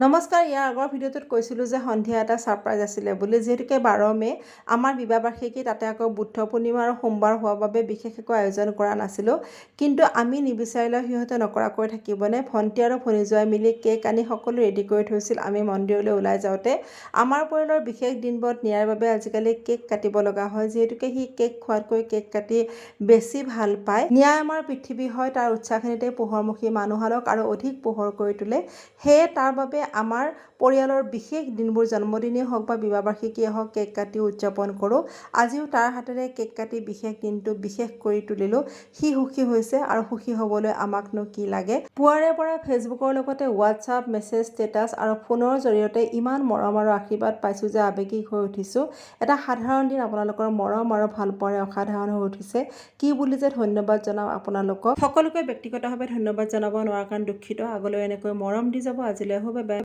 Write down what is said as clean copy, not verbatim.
নমস্কাৰ। ইয়াৰ আগৰ ভিডিঅ'টোত কৈছিলোঁ যে সন্ধিয়া এটা ছাৰপ্ৰাইজ আছিলে বুলি, যিহেতুকে 12 মে' আমাৰ বিবাহ বাৰ্ষিকী, তাতে আকৌ বুদ্ধ পূৰ্ণিমা আৰু সোমবাৰ হোৱাৰ বাবে বিশেষ একো আয়োজন কৰা নাছিলোঁ। কিন্তু আমি নিবিচাৰিলেও সিহঁতে নকৰাকৈ থাকিবনে। ভণ্টি আৰু ভনীজোৱাই মিলি কেক আনি সকলো ৰেডি কৰি থৈছিল। আমি মন্দিৰলৈ ওলাই যাওঁতে আমাৰ পৰিয়ালৰ বিশেষ দিনবোৰত নিয়াৰ বাবে আজিকালি কেক কাটিব লগা হয়, যিহেতুকে সি কেক খোৱাতকৈ কেক কাটি বেছি ভাল পায়। নিয়া আমাৰ পৃথিৱী হয়, তাৰ উৎসাহখিনিতে পোহৰমুখী মানুহক আৰু অধিক পোহৰ কৰি তোলে। সেয়ে তাৰ বাবে আমাৰ পৰিয়ালৰ বিশেষ দিনবোৰ, জন্মদিনেই হওক বা বিবাহ বাৰ্ষিকীয়ে হওক, কেক কাটি উদযাপন কৰোঁ। আজিও তাৰ হাতেৰে কেক কাটি বিশেষ দিনটো বিশেষ কৰি তুলিলোঁ। সি সুখী হৈছে আৰু সুখী হ'বলৈ আমাকনো কি লাগে। পুৱাৰে পৰা ফেচবুকৰ লগতে হোৱাটছআপ, মেছেজ, ষ্টেটাছ আৰু ফোনৰ জৰিয়তে ইমান মৰম আৰু আশীৰ্বাদ পাইছোঁ যে আৱেগিক হৈ উঠিছোঁ। এটা সাধাৰণ দিন আপোনালোকৰ মৰম আৰু ভালপোৱাৰে অসাধাৰণ হৈ উঠিছে। কি বুলি যে ধন্যবাদ জনাওঁ আপোনালোকক। সকলোকে ব্যক্তিগতভাৱে ধন্যবাদ জনাব নোৱাৰাৰ কাৰণে দুখিত। আগলৈ এনেকৈ মৰম দি যাব। আজিলৈ হ'ব, বাই বাই।